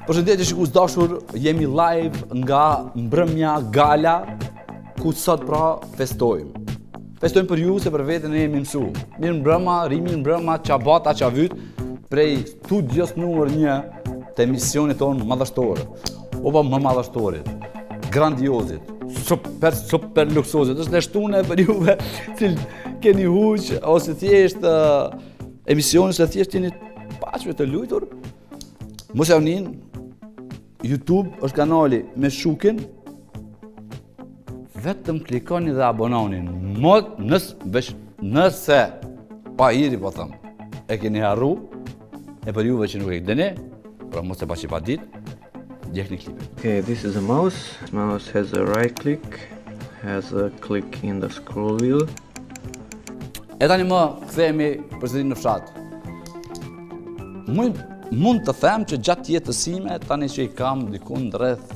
Përshëndetje shikues dashur, jemi live nga mbrëmja gala ku sot pra festojmë. Festojmë për ju se për veten e jemi mësu. Mirë mbrëma, rimi mbrëma, qabata, qavyt, prej studios numër 1 të emisionit tonë madhështore. Opa më madhështorit, grandiozit, super luksozit. Është neshtune për juve cilë keni huq, ose thjesht emisionin se thjesht jeni paqve të lujtur. Mos ja unin, YouTube është kanali me Shukin. Vetëm klikoni dhe abononi. Nëse pa iri po thëmë, e keni harru, e për juve që nuk e këdeni, pra mos e pa që pa dit, djekni klipin. Okay, this is a mouse. Mouse has a right click, has a click in the scroll wheel. E tani më kthehemi përsëri në fshat. Mund të them që gjatë jetës sime, tani që i kam dikun rreth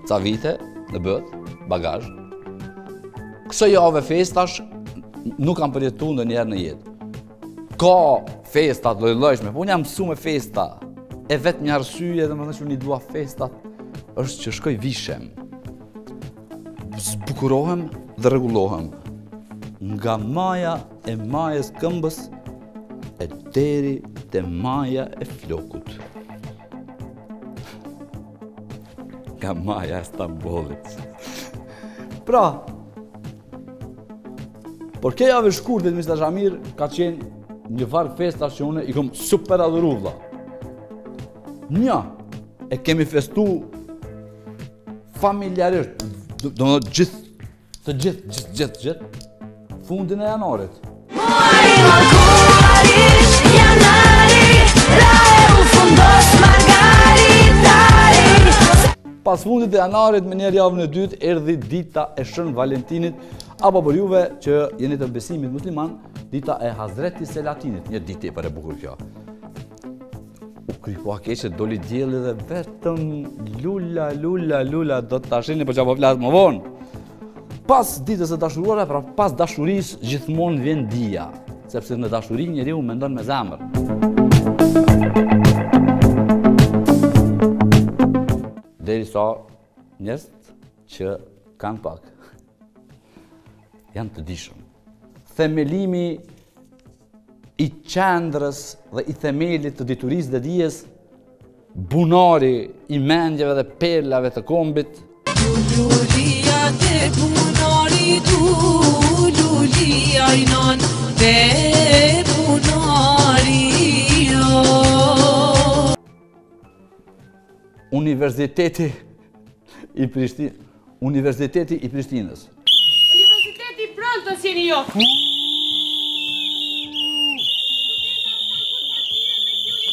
ca vite në bët, bagazh. Këso jave festash nuk kam përjetu ndonjëherë në jetë. Ka festat lloj-llojshme, po unë jam mësu me festa. E vetë një arsye, domethënë që unë i dua festat, është që shkoj vishem. Zbukurohem dhe rregullohem. Nga maja e majës këmbës e deri te maja e flokut. Nga maja e Stambollit. Pra, por ke jave shkurtit, Mr. Shamir, ka qenë një varg festa që une i kom super adhuru vlla. Një, e kemi festu familjarisht, do në gjithë, fundin e janarit. Pas fundit e janarit me njerë javën e dytë, erdhi dita e Shën Valentinit, apo për juve që jeni të besimit musliman, dita e Hazreti Selatinit, një ditë e për e bukur kjo. U krypo a keqe, doli djeli dhe vetëm lula, do të tashini për që po flasë më vonë. Pas ditës e dashuruara, pra pas dashurisë, gjithmonë vjen dia, sepse në dashuri njeriu mendon me zemër. Derisa njerëz që kanë pak, janë të dishëm. Themelimi i qendrës dhe i themelit të diturisë dhe dijes, bunari i mendjeve dhe perlave të kombit, Lulia te bunari tu, lulia inan te bunari jo. Universiteti i Prishtinës. Universiteti pronto jeni jo.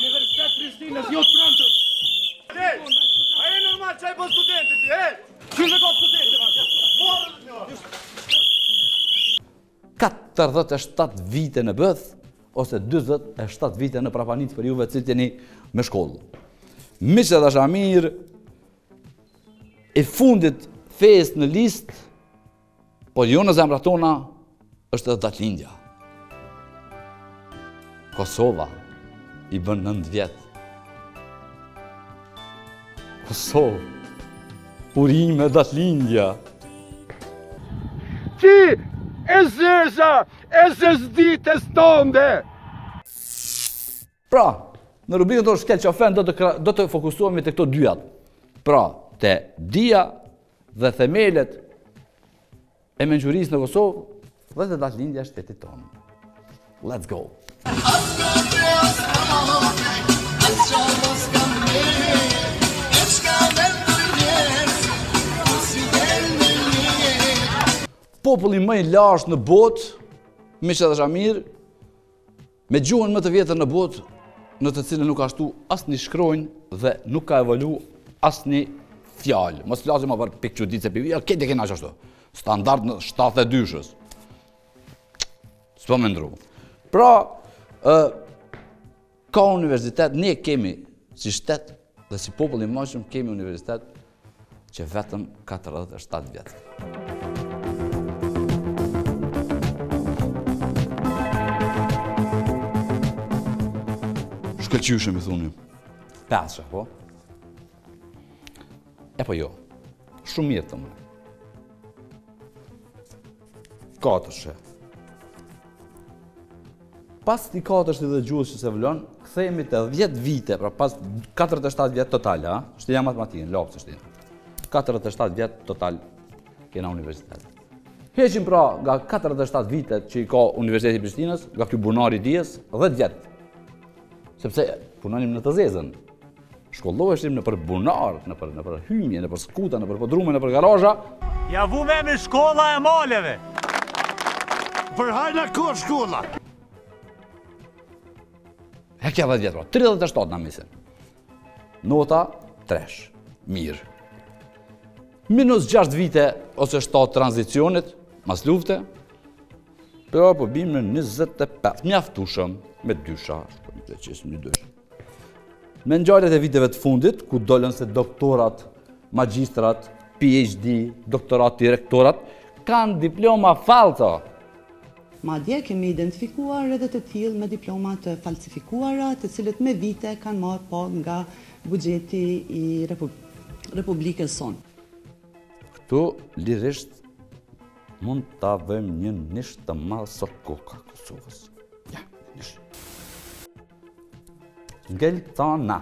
Universitet Prishtinës, jo pronto. A e normal që a i po studente ti, e? Qyve ka studente, morë 47 vite në bëth, ose 27 vite në prapanit për juve cilë jeni me shkollë. Miqë dhe Shamir, e fundit fest në list, por jo në zemra tona, është edhe datëlindja. Kosova i bën 9 vjetë. Kosovë, urime datëlindja. Ti, e zez ditës tonde! Pra, në rubrikën tonë shkel që ofen do të fokusohemi të këto dyjat. Pra, të dia dhe themelet e menqurisë në Kosovë dhe të datëlindja shtetit tonë. Let's go! Populli më i lashtë në botë, Miqë dhe Shamir, me gjuhën më të vjetër në botë, në të cilën nuk ka shtu asë një shkrojnë dhe nuk ka evolu asë një fjallë. Mos flasim më për pikë qudit se pivija, këtë e kena që ashtu. Standard në 72-shës. S'po me ndru. Pra, ka universitet, ne kemi si shtet dhe si populli më shumë kemi universitet që vetëm 47 vjetë. Shkëlqyshëm i thuni. 5, po? E po jo. Shumë mirë të më. 4. Pas ti 4 dhe gjuhës që se vëllon, kthehemi te 10 vite, pra pas 47 vjet total, ha? Shtja matematikën, lopë shtja. 47 vjet total kena universitet. Heqim pra nga 47 vitet që i ka Universiteti i Prishtinës, nga ky bunari i dijes, 10 vjet. Sepse punonim në të zezën. Shkolloheshim në për bunar, në për hymje, në për skuta, në për podrume, në për garazha. Ja vu me shkolla e maleve. Për hajna ko shkolla. E kja 10 vjet, pra, 37 na misin. Nota 3, mirë. Minus 6 vite ose 7 tranzicionit, mas lufte, pero po bim në 25, mjaftushëm me dysha, me ngjarjet e viteve të fundit, ku dolën se doktorat, magjistrat, PhD, doktorat, direktorat, kanë diploma falsa. Madje kemi identifikuar edhe të tillë me diploma të falsifikuara, të cilët me vite kanë marrë pagë nga buxheti i Republikës sonë. Këtu lirisht mund ta vëmë një nish të madh sot koka Kosovës. Ja, nish. Ngel tana.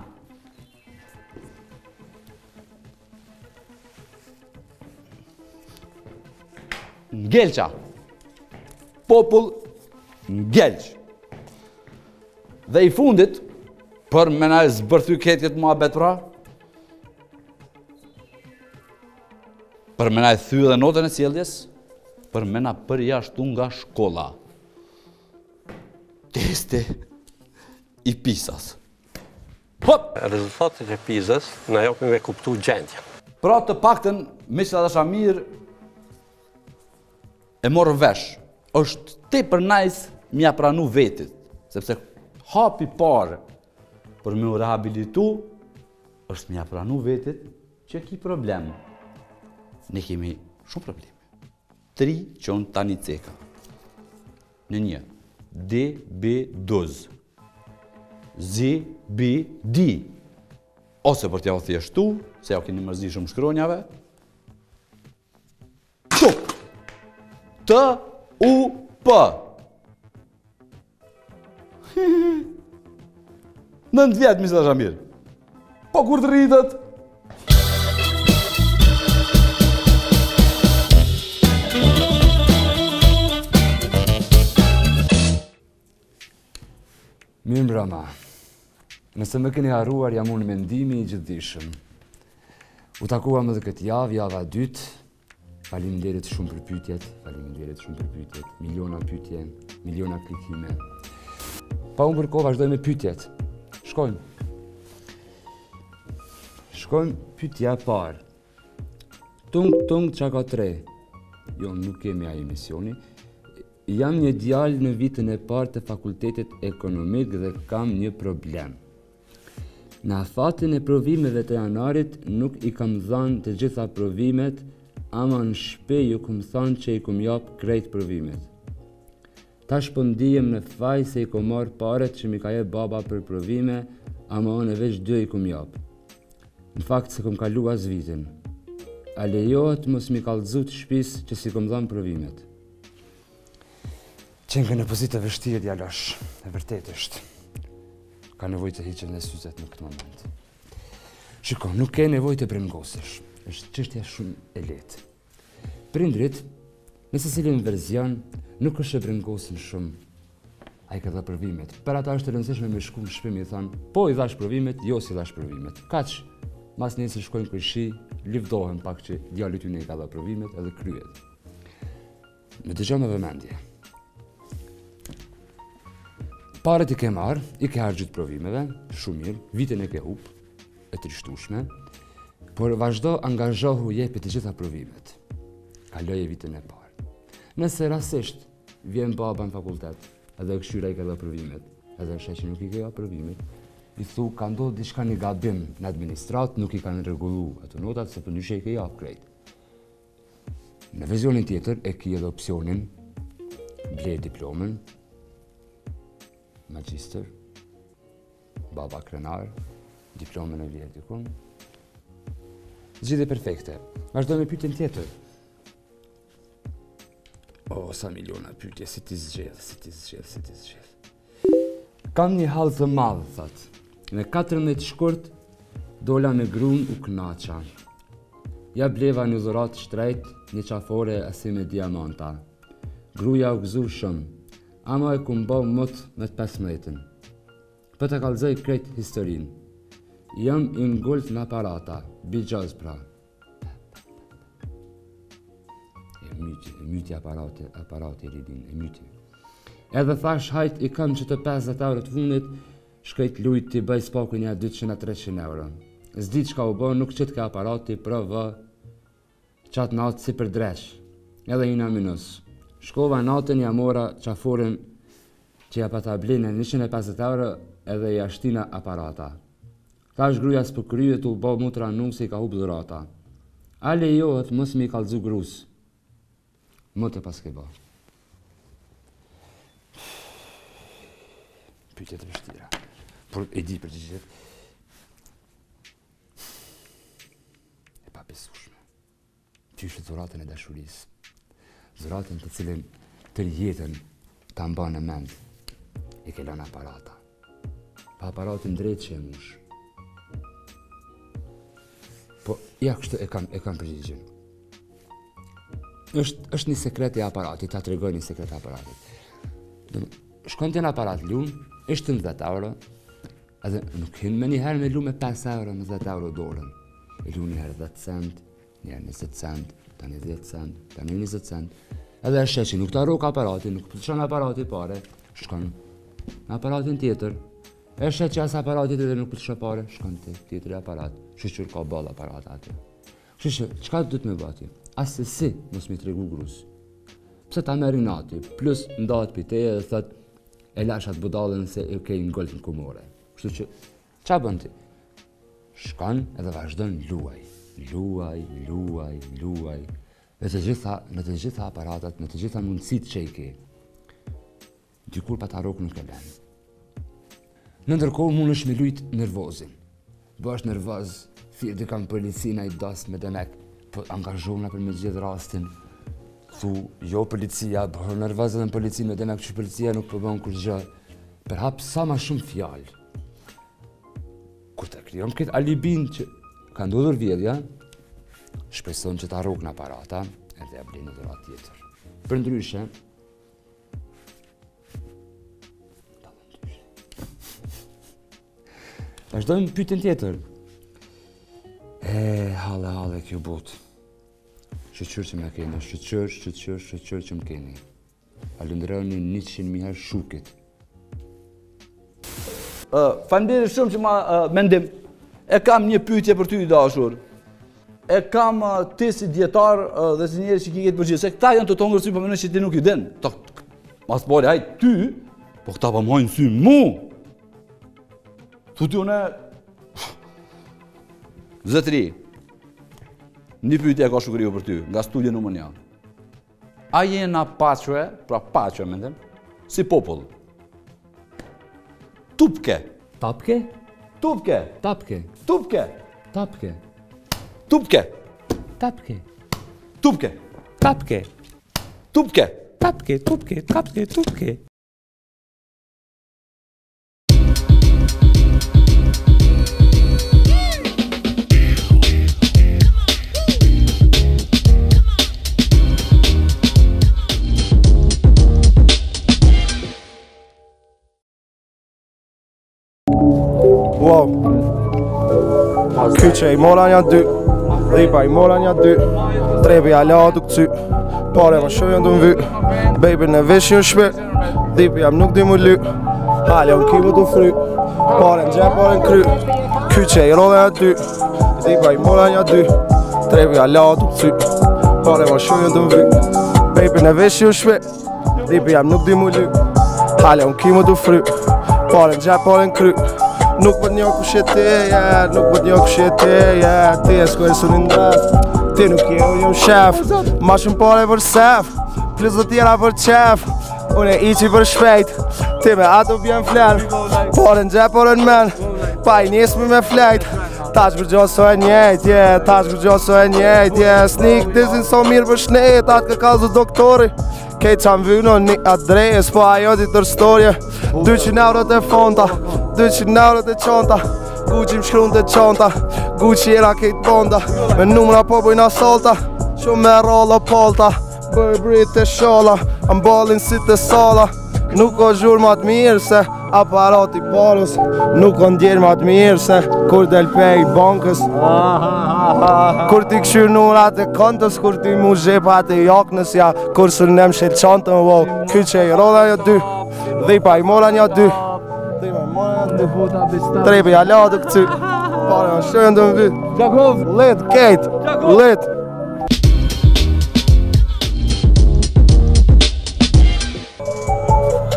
Ngelqa. Popull ngelq. Dhe i fundit, për me na zbërthy ketjet muhabet pra, për me na e thy dhe notën e sjelljes, për me na përjashtu nga shkolla. Testi i PISA-s. Hop! Rezultatet e PISA-s na japin me kuptu gjendjen. Pra të paktën, Misra dhe Shamir e morë vesh. Është tepër nice mja pranu vetit, sepse hapi parë për me u rehabilitu, është mja pranu vetit që ki problem. Ne kemi shumë probleme. 3 qonë tani ceka. Në një, D, B, doz. Z, B, D. Ose për t'ja o thjeshtu, se ja o keni mërzi shumë shkronjave. Quk! T, U, P. 9 vjetë, Misra Shamir. Po kur të rritët? Mirë mbrëma, nëse më keni harruar jam unë mendimi i gjithdijshëm. U takuam edhe këtë javë, java 2. Faleminderit shumë për pyetjet, miliona pyetje, miliona klikime. Pa unë kërko vazhdoj me pyetjet. Shkojmë. Pyetja e parë. Tung çaka 3. Jo, nuk kemi ai emisioni. Jam një djalë në vitin e parë të fakultetit ekonomik dhe kam një problem. Në afatin e provimeve të janarit nuk i kam dhënë të gjitha provimet, ama në shpe ju kom thënë që i kom jap krejt provimet. Tash po ndihem në faj se i kom marrë paret që mi ka jep baba për provime, ama unë veç 2 i kom jap. Në fakt se kom kalu as vitin. A lejohet mos mi kallëzu të shtëpis që si kom dhënë provimet? Qenë në pozitë të vështirë djalosh, e vërtet është. Ka nevojë të hiqet në syzet në këtë moment. Shiko, nuk ke nevojë të brengosësh, është çështja shumë e lehtë. Prindrit, nëse cilin verzion, nuk është e brengosin shumë. Ai ka dha provimet. Për ata është e rëndësishme me shku në shtëpi mi thonë, po i dhash provimet, jo si dhash provimet. Kaq, mas nesër shkojnë për shi, lëvdohen pak që djalit ynë i ka dha provimet edhe kryet. Më dëgjoj me vëmendje. Paret i ke marrë, i ke harxhit provimeve, shumë mirë, vitin e ke hup, e trishtueshme, por vazhdo angazhohu jepi të gjitha provimet. Kaloje vitin e parë. Nëse rastisht vjen baba në fakultet, edhe këshyra i ka dha provimet, edhe sheh që nuk i ka provimet, i thu ka ndodhur diçka një gabim në administrat, nuk i kanë rregulluar ato notat se përndryshe i ke jap krejt. Në versionin tjetër e ki edhe opsionin ble diplomën, magjister, baba krenar, diplomën e vjerë dikun. Zgjidhje perfekte. Vazhdoj me pyetjen tjetër. O, sa miliona pyetje, si ti zgjedh. Kam një hall të madh, thot. Me 14 shkurt, dola me grun u knaqa. Ja bleva një dhurat shtrejt, një qafore asi me diamanta. Gruja u gëzu shumë, ama e kumbo mot me të 15. Për të kalzoj krejt historin. Jam i ngullt në aparata, bijaz pra. E myti aparati ridin, e myti. Edhe thash hajt i kam që të 50 euro të fundit, shkejt lujt t'i bëj spaku një 200-300 euro. Zdi qka u bo, nuk qëtë ka aparati, pra vë, qatë natë si për dresh. Edhe jina minus. Shkova natën ja mora qaforin që ja pa ta blinë 150 euro edhe ja shtina aparata. Thash gruja s'pë kryet u bo mutra nuk si ka hub dhurata. A lejohet mos mi kalzu grus. Më të pas ke ba. Pyetje të vështira. Por e di përgjigjet. E pa besueshme. Qysh dhuratën e dashurisë. Dhuratën të cilën të jetën ta mban në mend. I ke lënë aparata. Pa aparatin drejt që e mush. Po, ja kështu e kam përgjigjen. është një sekret e aparatit, ta tregoj një sekret e aparatit. Shkon të në aparat lumë, ishte 10 euro, edhe nuk hinë me njëherë me lumë me 5 euro, me 10 euro dorën. E lumë njëherë 10 cent, njëherë 20 cent, tani 10 cent, tani 20 cent. Edhe e sheqi, nuk ta rok aparatin, nuk pëlqen aparati pare, shkon në aparatin tjetër. E sheqi as aparatit edhe nuk pëlqen pare, shkon të tjetëri aparat, shqyqyr ka ball aparat aty. Shqyqyr, qka du të me bati? Asë si mos mi tregu grus. Pse ta meri nati, plus ndahet për teje dhe thët e lashat budallën se e kej në golf në kumore. Kështu që, qa bën ti? Shkan edhe vazhdon luaj. Në të gjitha aparatat, në të gjitha mundësit që i ke. Dikur pa ta rok nuk e len. Në ndërkohë mund është me lujt nervozin. Bësh nervoz, thirë di kam policina i das me demek, po angazhona për me gjithë rastin. Thu, jo policia, bërë nervoz edhe në polici me demek që policia nuk përbën kur gjë. Per hap sa ma shumë fjallë. Kur të kryon këtë alibin që ka ndodhur vjedhja, shpeson që ta rrug në aparata, edhe e blinë në dhurat tjetër. Për ndryshe, vazhdojmë pyetjen tjetër. Halle kjo botë. Shqyqyr që me keni, shqyqyr që më keni. Falënderoni 100.000 herë shukit. Faleminderit shumë që ma mendim. E kam një pyetje për ty i dashur. E kam ti si dietar dhe si njeri që ki këtë përgjithë. Se këta janë të tongër sy, po menoj që ti nuk i den. Mas pari, hajt ty, po këta pa mojnë sy mu. Thuti une... Zëtëri, një pyetje e ka shukriu për ty, nga studje numër 1. A jena paqe, pra paqe mendem, si popull? Tupke. Tapke? Tupke. Tapke. Tupke. Tapke. Tupke. Tapke. Tupke. Tapke. Tupke. Tapke, tupke, tapke, tupke. Wow. Kyqe I mora nja 2, dhipa I mora nja 2, trepi ala të këcy, pare më shojën të më vy, baby në veshin shpe, dhipi jam nuk di mu ly, halja unë kimu të fry, pare në gjep, pare në kry, kyqe I rodhe nja 2, dhipa I mora nja 2, trepi ala të këcy, pare më shojën të më vy, baby në veshin shpe, dhipi jam nuk di mu ly, halja unë kimu të fry, pare në gjep, pare në kry. Nuk për një kush e te, nuk për një kush e te, ti e s'ko e së një ndref, ti nuk je u shef, ma shumë pare për sef, plus dhe tjera për qef, unë e iqi për shpejt, ti me ato bjen flen, pare në gjep, pare në men, Pa I nismi me flejt Tash për gjo so e njejt, tash për gjo so e njejt, Sneak dizin so mirë për shnet, atë ka kazu doktori Kejt qa më vyno një adres, po ajo ti tër storje 200 euro të fonta, 200 euro të qonta Gucci më shkrun të qonta, Gucci era kejt bonda Me numra po bujna solta, shumë me rolla polta Burberry të shola, ambalin si të sala Nuk o zhur ma të mirë se aparati parës Nuk o ndjerë ma të mirë se kur del pej bankës Kur ti këshyr nurat e kontës Kur ti mu zhepat e jaknës ja Kur së nem shet qantën wow Ky që I roda një dy Dhipa I mora një dy Dhipa I mora një dy Trepi ja la të këcy Pare në shënë të më vy Lit, kejt, lit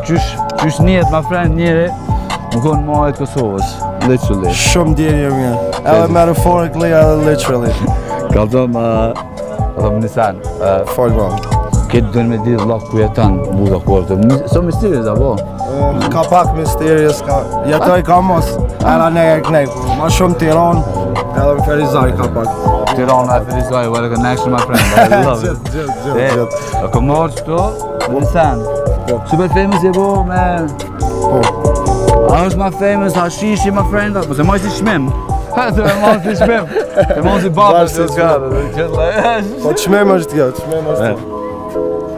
Qysh njetë, ma friend, njeri më konë majtë Kosovës, literally. Shumë djerje mirë, edhe metaphorically edhe literally. Kalzom, Nisan, Folë bro. këtë dojnë me ditë vlak ku jetan, buda kortë. So mysterious, apo? Ka pak mysterious, jetoj ka mos, era ne e knej, ma shumë Tiran, edhe më Ferizaj ka pak. Tiran e Ferizaj, what a connection, my friend, I love it. Gjithë. Ka marrë qëto, Nisan. Super famous je bo me... Po. A është ma famous, hashishi ma friend, po se moj si shmim. Ha, se me moj si shmim. Se moj si babës të s'ka. Po qmem është kjo, qmem është kjo.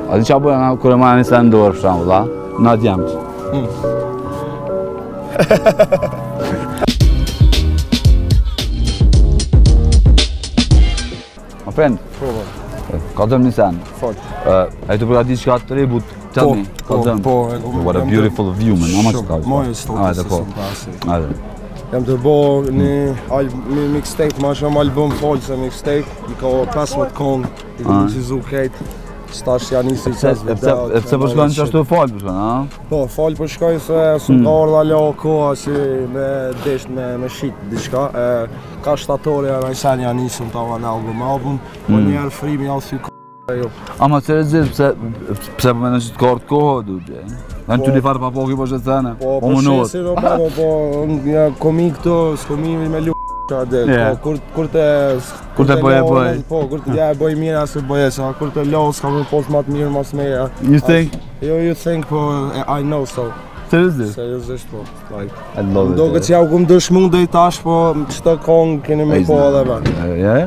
A di qa bojë nga kure ma një se ndorë për shambull, a? Na djemët. Ma friend. Po, ka dëm një sen. Fol. E të përgati që ka të ribut, tell me, ka dëm. Po, What a beautiful view, man, ama që ka. Moje stokë se po. së pasi. Ajde. Jam të bo një mixtape, ma shumë album folë se mixtape. I ka 15 kongë, I ka muzizu kejt. Stash janë nisi qes video. E pse përshkojnë që ashtu falë përshkojnë, a? Po, falë përshkojnë se su ka orda lo koha si me desht me shit diçka. Ka shtatori e rajsen janë nisëm ta në album. Po njerë frimi janë thy k***a jo. Ama që e zirë, pse për mene që të kartë kohë, du që? Në të një farë pa poki për shetësene, po shesin o babo, po një komi këto, s'komi me lu qa del, kur të bëje bëj. Po, kur të e bëj mirë asë bëje, sa kur të lo s'ka më post ma të mirë mas meja. You think? Jo, you think, po, I know so. Seriosisht? Seriosisht, po, like. I love it. Do këtë që jau kumë dëshmung dhe I tash, po, qëto kongë keni me po edhe ben. Ja?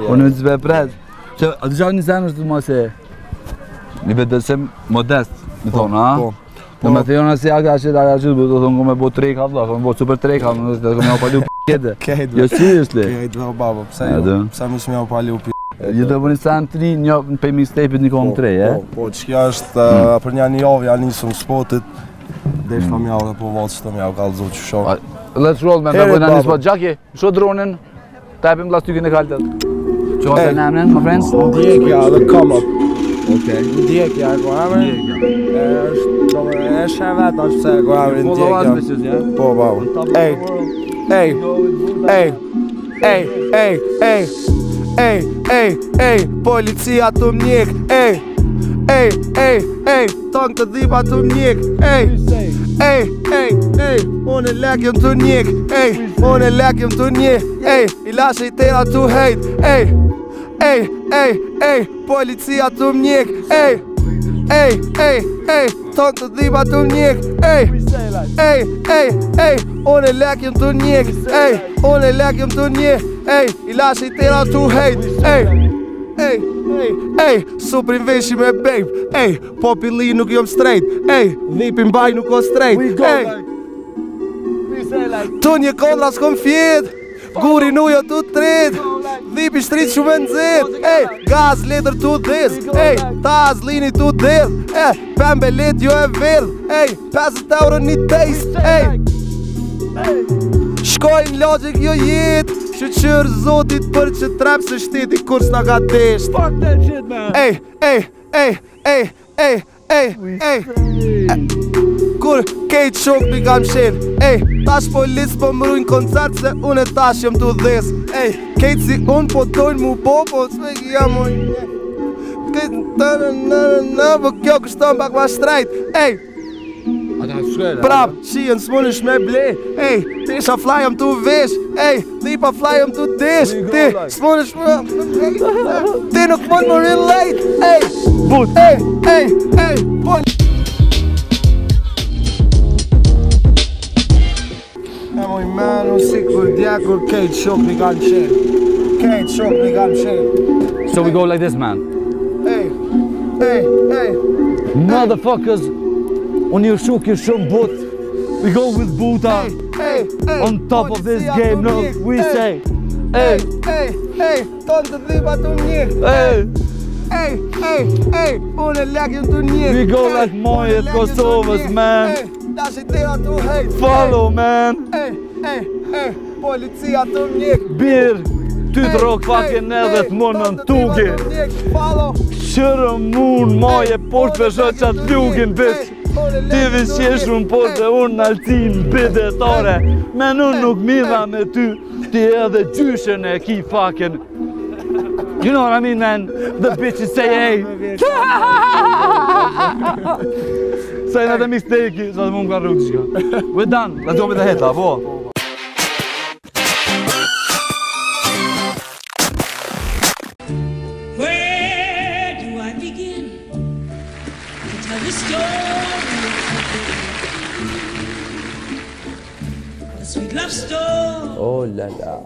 Unë të zbe pres. Që, a të gjatë një sen është të ma se një bedësim modest, mi thonë, a? Po. Në me thejona si aga qëtë, do të thonë me bo treka, do me bo super treka, do me o palu p***ete. Jo, seriously? Kejt, do babo, pse mis me o palu p***ete. Ju do bëni sen 3, një pej mixtape-it një kohëm 3, e? Po, që kja është për një javë, janë nisëm spotit. Desh pa mjau dhe po valë që të mjau kalëzu që shohë. Let's roll, man, me bëjna një spot. Gjaki, sho dronin, tajpim plastykin e kaltet. Qo të nëmnen, my friends? Ndjekja dhe come up. Okej. Ndjekja e ko emrin. E shë vetë është pse e ko emrin ndjekja. Po, babo. Ej, policia të mjek, tong të dhipa të mjek, unë e lek jëm të njek, unë e lek jëm të njek, I lashe I tera të hejt, policia të mjek, tong të dhipa të mjek, unë e lek jëm të njek, unë e lek jëm të njek, I lashe I tera të hejt, suprin veshi me babe, popilli nuk jom straight, dhipin baj nuk o straight, tu një kodra s'kom fjet, guri nujo tu tret, dhipi shtrit shumë nëzit, gaz letër tu dhiz, taz lini tu dhiz, pembe let jo e vidh, 50 euro një taste, shkojnë logic jo jet, shqyqër zotit për që trep se shteti kur s'na ka desht. Fuck that shit, man! Kur kejt shok t'i kam shen, tash polis po mrujnë koncert se unë e tash jëm t'u dhes, kejt si unë po dojnë mu po s'me kja moj, po kjo kështon pak ma shtrejt, A Prap, shien s'munnesh me ble. Ej, ti isha flajëm tu vesh. Ej, ti pa flajëm tu desh. Ti s'munnesh me... Ti nuk mund më relate. Ej, but. Ej, pun. E moj menu si kur djekur kejt shok një kanë qenë. Kejt shok një kanë qenë. So we go like this, man. Ej. Motherfuckers, on your shook your boot. We go with Buddha on top of this game. No, we say, hey, ton të dhipa të njëk. Unë e lakjën të njëk. We go like Mojet Kosovës, man. Follow, man. Policia të njëk. Bir, ty të rock fucking edhe të mund në tugi. Shërë mun, moje poshtë për shë qatë lugin, bitch. Ti vishjesh unë poshtë e unë në altin, bidetare. Men unë nuk midha me ty, ti edhe gjyshen e ki fucking. You know what I mean, man? The bitches say, hey. Say not a mistake, så det mund ka rrugë shka. We're done, let's go with the hit, po. Where do I begin to tell the story of the sweet love story? Oh là là.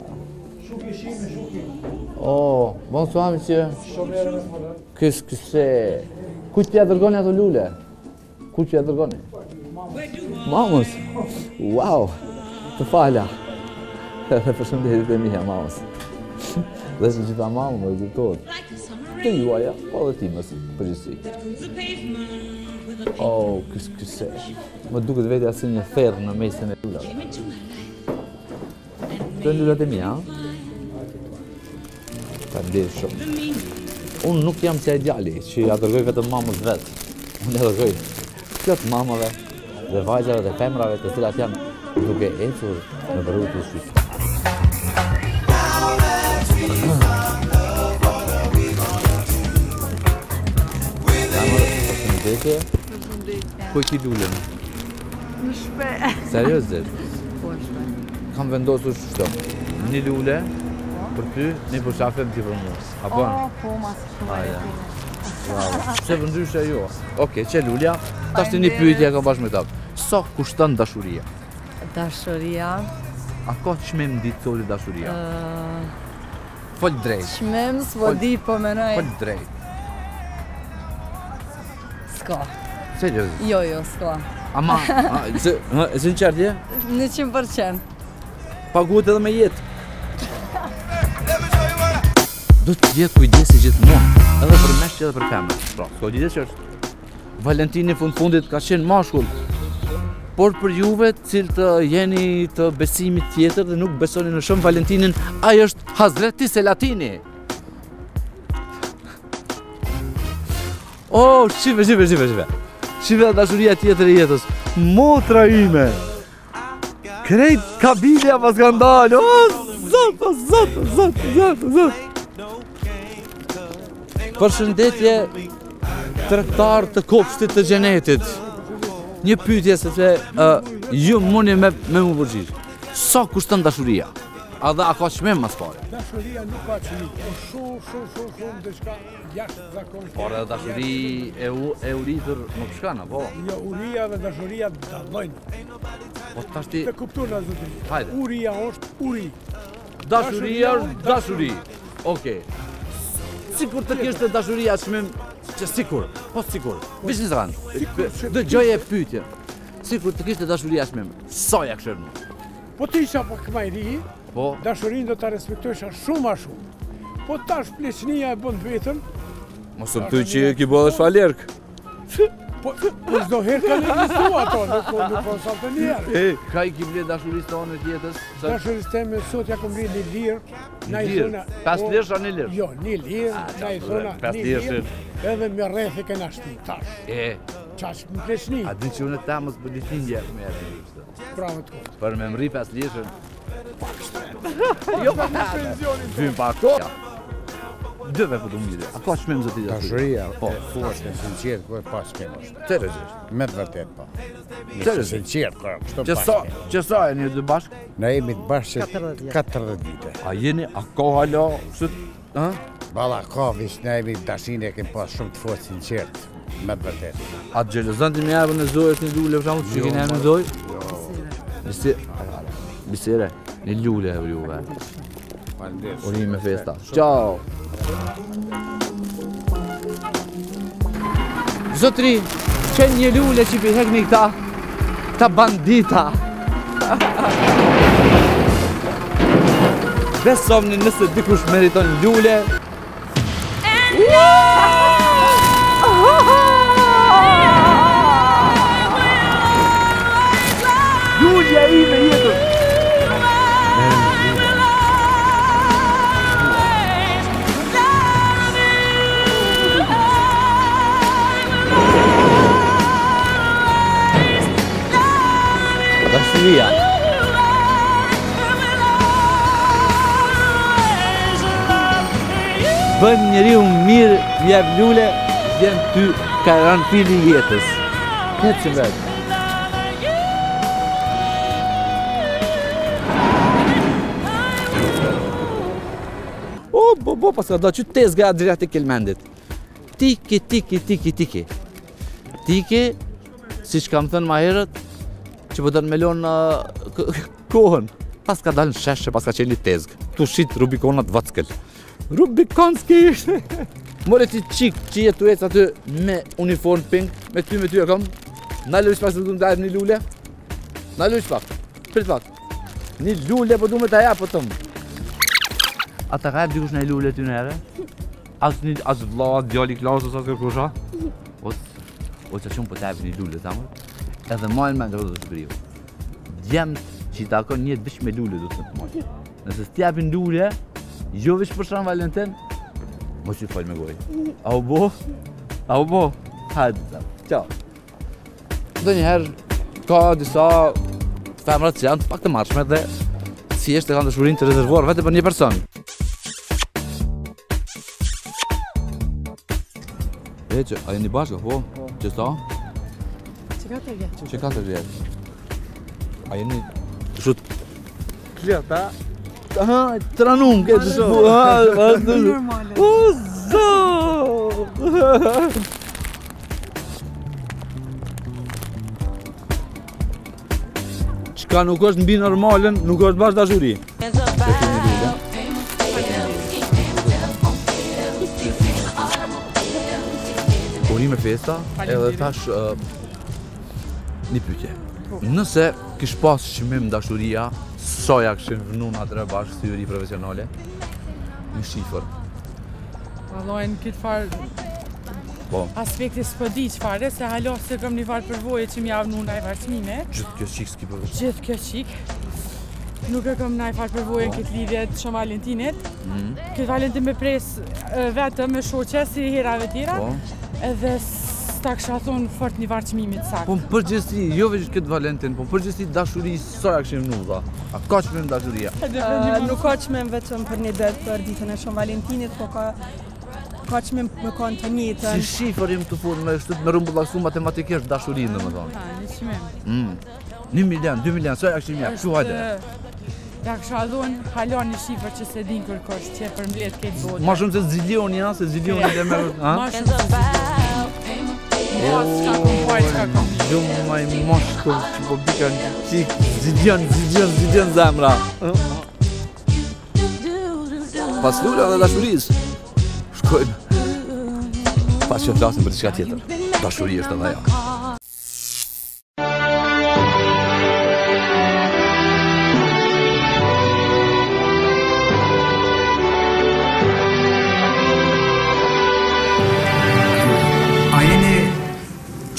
Oh, bonsoir monsieur. Qu'est-ce que c'est? Ku t'ja dërgoni ato lule? Ku t'ja dërgoni? Mamës. Wow. Të fala. Përshëndetjet e mia, mamës. Dhe që gjitha mamë më e kuptohet. Të juaja, po dhe timës, përgjithësi. Oh, qu'est-ce que c'est? Më duket vetja si një therr në mesin e lulave. Këto e lullat e mia, ha? Faleminderit shumë. Unë nuk jam si ai djali që ja dërgoj vetëm mamës vetë. Unë ja dërgoj plot mamave dhe vajzave dhe femrave të cilat janë duke ecur në rrugë të shqipit. Përshëndetje. Ku e ki lulen? Në shpe. Seriozisht? Po, shpe. Kam vendosur shto. Një lule për ty, një për shafet t'i për mua. Apo? Po, mas shumë e Pse për ndryshe jo? Oke, që lulja, tash të një pyetje ka bashkë me ta. Sa kushton dashuria? Dashuria. A ka çmim ditë soli dashuria? Fol drejt. Çmim s'po di, po menoj. Fol drejt. S'ka. Serios? Jo, s'ka. Ama, sinqert je? 100%. Paguhet edhe me jetë. Do të jetë kujdesi gjithmonë, edhe për meshq edhe për femër. Pra, s'ka lidhje që është. Valentini fundit ka qenë mashkull. Por për juve, cilë të jeni të besimit tjetër dhe nuk besoni në shumë Valentinin, ai është Hazreti Selatini. Oh, shive. Shive dhe dashuria tjetër e jetës. Motra ime. Krejt kabilja pas ka ndalë. Oh, zot. Përshëndetje tregtar të kopshtit të xhenetit. Një pyetje sepse ju mundi me më përgjigj. Sa kushton dashuria? A dhe a ka çmim mas pare? Dashuria nuk ka çmim. Shumë diçka jashtëzakonisht. Por edhe dashuri e uritur nuk shkan, apo? Jo, uria dhe dashuria dallojnë. Po tash ti Të kuptona zoti. Hajde. Uria është uri. Dashuria është dashuri. Okej. Sikur të kesh të dashuria çmim, që sikur, po sikur. Bish një sekond. Dëgjoje pyetjen. Sikur të kesh të dashuria çmim, sa ja kishën? Po ti isha pak më i ri, Po, dashurinë do ta respektoesha shumë a shumë. Po tash pleqënia e bën vetën. mos më thuj që ki bo dhe shfalerk. Po çdo herë kanë ekzistuar ato, nuk sa të njerë. Ka i ki ble dashurisë tonë të jetës? Dashurisë teme sot ja kom rritë një lirë. Na i Lirë? thona. 5 lirë a 1 lirë? Jo, një lirë, na i thona 5 një lirë. lirë. Edhe me rreth e kena shti, tash. Qash më pleqëni. A din që unë të tamës për ditindje me atë ishte. Bravo të kohë. Për me mri 5 lirëshën. Jo, vim pa ko. Dëve po të mirë. A ka çmim zoti? Dashuria, po, fortë, sinqert, ku e pa çmim është. Seriozisht. Me të vërtet po. Seriozisht. Sinqert, kështu Që sa e një dy bashk? Ne jemi të bashkë 40 vite. A jeni, a ka hala, ha? Balla ka, vish ne jemi dashinë e kemi pas shumë të fortë sinqert, me të vërtet. A të gjelozën të më japën në zojë është një lule, për shembull, që keni në zojë? Bisire, një lule e juve. Urime me festa. Ciao! Zotri, që një lule që i hekni këta bandita. Besovni nëse dikush meriton lule. Lulja ime jetën. Dashuria. Bën njeriu mirë, jep lule, vjen ty ka rënë fili jetës. Këtë që vetë. Po, paska do që tezga drejt të kelmendit. Tiki. Tiki, si që kam thënë ma herët, që po do të melon kohën. Pas ka dalë në sheshe, pas ka qenë një tezgë. Tu shit Rubikonat Vackel. Rubikonski ishte. More ti qik që jetu ecë aty me uniform pink, me ty e kam. Na lujsh pak se du më dajrë një lule. Na lujsh pak, prit pak. Një lule po du me ta ja po tëmë. A ta ka e dikush në lule ty në ere? As vla, as djali klasës, as kërkusha? O që shumë po ta e një lule, tamër. Edhe majnë me ndërë dhe shpëriu. Djemët që i takon njëtë vish me lule du të të majnë. Nëse s'ti apin lule, jo vish për Shën Valentin, mo që i falj me gojë. A u bo? Hajde, ciao. Do njëherë, ka disa femrat që janë pak të marshme dhe si eshte kanë dëshurin të rezervuar vete për një person. E që, a jeni bashkë, po? Që sa? Që 4 vjetë. A jeni shut... Kljeta? Aha, të ranum, këtë që po... Normale. O, zo! Qka nuk është mbi normalen, nuk është bashkë dashuri. Urime festa, edhe tash një pyetje. Nëse kish pas shmim dashuria, soja këshin vënun atëre bashkë si juri profesionale? Një shifër. Vallojnë këtë farë aspekti s'po di çfarë, se halo se kam një farë përvoje që m'javë në ndaj varçmime. Gjithë kjo qik s'ki përvoje? Gjithë kjo qik. Nuk e kam ndaj farë përvoje në këtë lidhje të Shën Valentinit. Këtë Valentin me pres vetëm me shoqe si herave tjera. Edhe s'ta kësha thonë fort një varçmimit sakt. Po në përgjithësi, jo veç këtë Valentin, po në përgjithësi dashuri soja këshin vënu dha. A ka qmim dashuria? Nuk ka qmim vetëm për një det për ditën e Shën Valentinit, po ka qmim me kanë të njëtën. Si shifër jem të fund me rumbullasu matematikisht dashurinë, dhe më thonë. Një qmim. 1 milion, 2 milion, soja këshin mjak, shu hajde. Ja kësha dhonë halon një shifër që se din kërkosh që për mblet këtë botë. Ma shumë se zilioni, se zilioni dhe me... Ma shumë se zilioni. Gjumë maj moshkull që po bika një qik, zilion zemra. Pas lula dhe dashuris, shkojnë. Pas që flasim për diçka tjetër, dashuri është edhe ajo.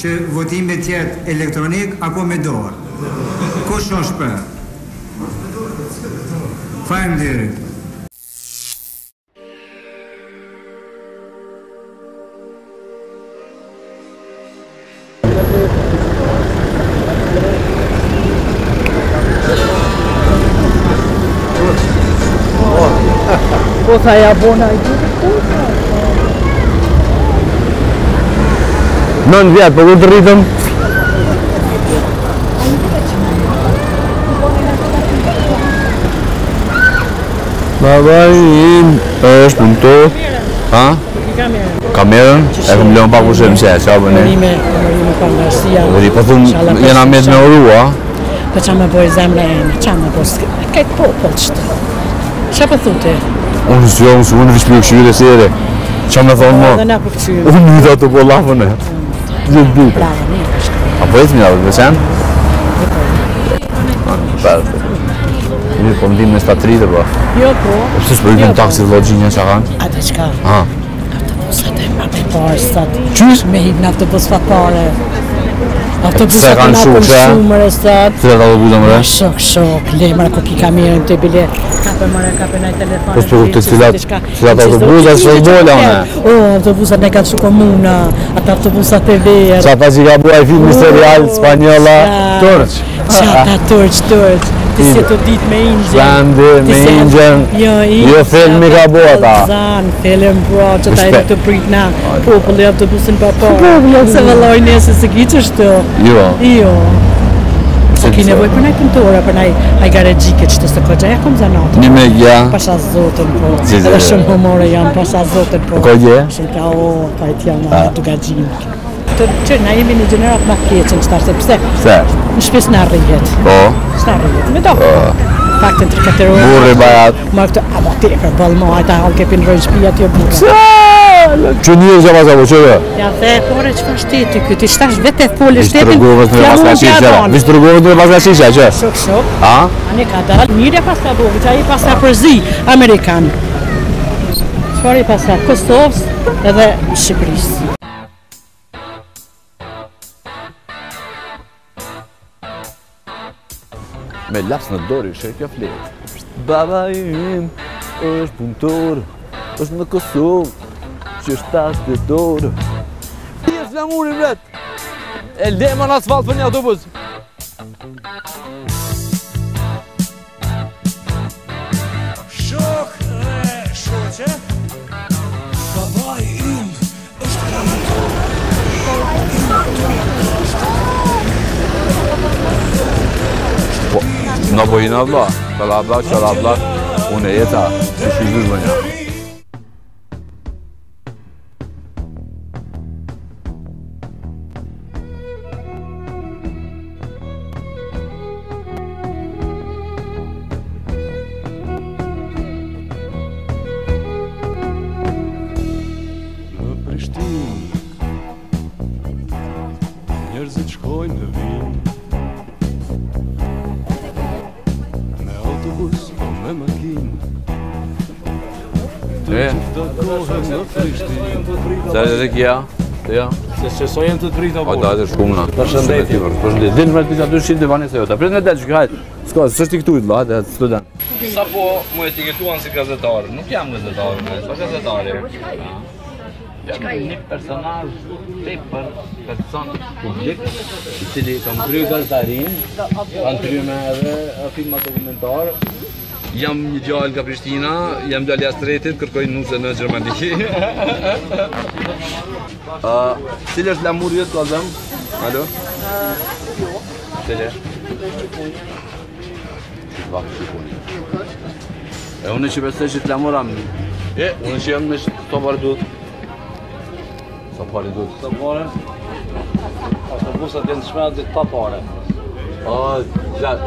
Që votimi tjetë elektronik apo me dorë. Kush është për? Faleminderit. Po sa ja bona i 9 vjet, po ku të rritëm? Babai im është punëtor. Ha? Kamerën? E këm lënë pak pushim se, qa bëni? Mërime përndërsia. Po thumë, jena me të në urua? Po qa me boj zemre e me, qa me boj, këtë popull qëtë. Qa po thute? Unë së jo, unë vishë për këshyre si ere. Qa me thonë mo? Dhe na për këshyre. Unë një da të po lafën e. Gjithë ditë. Plave, një përshka. A po e të një da të përqenë? Perfect. Mirë, po më dim me statritë, po. Jo, po. Pëse s'po rritëm taksi të logjinja që kanë? A të qka? Ha. Autobusat e ma me parë sot. Qysh? Me hip në autobus fatare. Autobusat e kanë na shukë, konsumër e sot. Cilat autobusat më re? Shok, lemra ku ki kamerën të bilet. Kape naj telefonë. Po s'po të cilat autobusat që dola une? O, autobusat ne kanë shu komuna. Ata autobusat e verë. Qa ta që ka bua e filmi serial, spanjola, turq. Qa turq. Ti si të ditë me Indjen. Shpendi, me Indjen. Jo filmi ka bua ta. Zan, film bro, që ta e të prit na. Populli autobusin pa parë. Se vëlloj nëse se ki që shto. Jo. Se ki nevoj për naj pëntore, për naj garegjike që të së këgja, ja kom zanatë. Një me gja. Pasha zotën po. Edhe shumë humore janë, pasha zotën po. Ko gje? Shumë ka pa e t'janë të gajgjinë. Që na jemi një gjenerat ma keqen qëtar, se pse? Pse? Në shpes në rrijet. Po? S'na rrijet, me do. Faktin 3-4 orë. Burri bajat. Ma këtë, a bo tepër, bëllmo, ajta halë kepin rojnë shpia t'jo burra. Që njërë që pas apo që jo? Ja the, pore që fa shteti këtë, i shtash vete folë shtetin, fjamun t'ja donë. Vishë të rëgovës në pas ka shisha, që? Shok. A ne ka dalë, njërë pas ka bovi, që a i pas ka përzi, Amerikan. Qëfar i pas ka Kosovës edhe Shqipërisë. Me laps në dori, shërë kjo fletë. Baba im është punëtor, është në Kosovë, që është tas të dorë. Ti e flamurin vret! E lema në asfalt për një autobus. Shok dhe shoqe, baba im është punëtor. Në bojina vla, qala vla, unë e jeta, që shqyzyr bënja. Në Prishtinë, njerëzit shkojnë në vinë. Me makinë të gjitha kohën në Prishtinë. Se e kja? Ja? Se qësojnë të të prita po. A da e shkumna. Përshëndetje. Përshëndetje. Dinë me të gjatë 200 të vani se jota. Prit në delë që hajtë. Ska, së është i këtu i të hajtë, student. Sa po mu etiketuan si gazetarë? Nuk jam gazetarë, sa gazetarë. Jam një personazh tepër person publik, i cili kam kryer gazetarin, kam kryer me edhe filma dokumentar. Jam një djalë nga Prishtina, jam djalë jashtë Stretit, kërkoj nuse në Gjermani. Cili është lamuri jëtë, kalzëm? Alo? Jo. Cili? Shqiponi. E unë që besoj që të lamuram. Unë që jam me shto parë duhet. Sa pare duhet? Sa pare? Autobusat jenë të shmenë dhe ta pare. E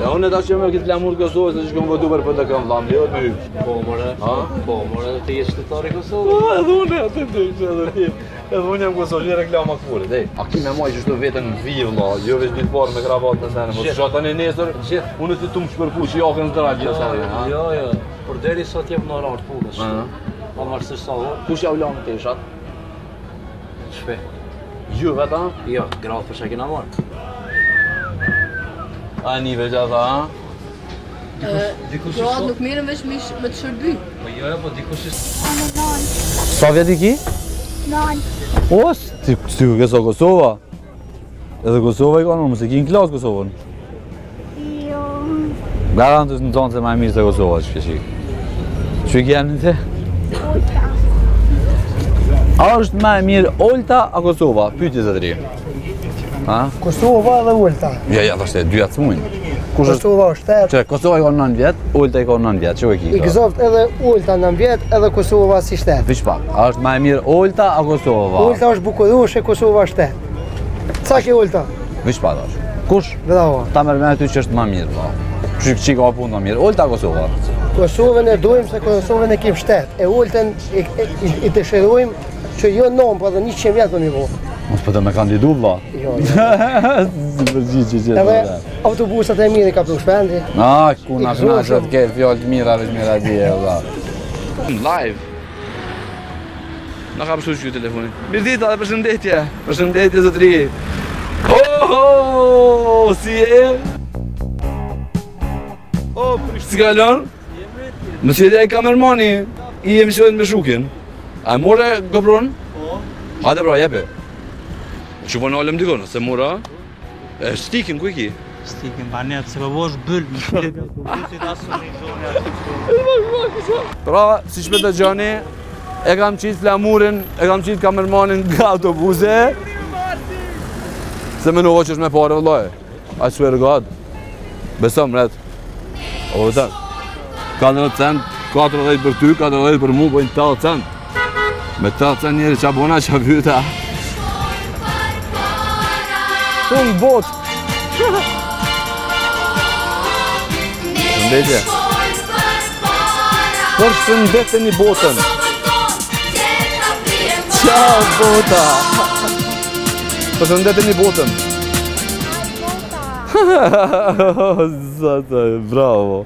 unë e ta që me këtë lamur Kosovës në që shkom vëdu për të kam vlam, jo të hypë. Po, more, dhe të jesh shtetar i Kosovës. Edhe unë e atë të hypë, edhe unë jam Kosovë, që reklama këpure. A ki me maj që shtu vetën në vijë, vla, jo veç ditë parë me kravat në sene, mos shata një nesër, unë të tu më shpërku që jakën në të rallë gjithë sene. Jo, për deri sot jem në orarë punës. Pa marësër sa orë. Kush ja u lanë të ishat? Shpe. Ju veta? Jo, gratë për që kena marë. A një veç ata, ha? Gratë nuk mirën veç me të shërby. Po jo, po dikush ishtë... Sa vjeti ki? 9. Os, ti ku këso Kosova? Edhe Kosova i ka në mëse ki në klasë Kosovën? Jo. Garantës në tonë se ma e mirë se Kosova që këshik. Që i kja në të? A është më e mirë Olta a Kosova? Pyetje zotëri. Ha? Kosova dhe Olta. Ja, tash dyja cmujnë. Kosova është 8. Që Kosova i ka 9 vjet, Olta i ka 9 vjet, çu e ki? I gëzoft edhe Olta 9 vjet, edhe Kosova si 7. Viç pak, a është më e mirë Olta a Kosova? Olta është bukuroshe, Kosova është 8. Ca ke Olta? Viç pak tash. Kush? Bravo. Ta merr me aty që është më mirë, po. Çi ka punë më mirë, Olta a Kosova? Kosovën e dojmë se Kosovën e kim 7. E Oltën i dëshirojmë që jo nom, po edhe 100 vjet për mi bo. Mos po të me kandidu, vla? Jo. Edhe autobusat e mirë i ka për shpendi. Ku na knaqët ke fjallë të mira, veç mira dje, vla. Live. Na ka përshu që telefonin. Mirë dita dhe përshëndetje. Përshëndetje zotëri. Oh, si e? Si ka lënë? Më si e kamermani i emisionet me Shukin. A e more GoPro-n? Po. Hajde pra, jepe. Që po në alëm dikon, se mora? Stikin, ku i ki? Stikin, banet, se po është bëllë, më shqipet autobusit asu një zonja. Pra, si shpet të gjani, e kam qitë flamurin, e kam qitë kamermanin nga autobuse. Se me në hoqë është me pare, vëllaj. I swear to God. Besom, red. O, vëtën. 40 cent, 40 për ty, 40 për mu, pojnë 80 cent. Me 80 cent njeri qa bona, qa vyta. Tu në botë. Shëndetje. Përshëndetje një botën. Ciao bota. Përshëndetje një botën. Zate, bravo.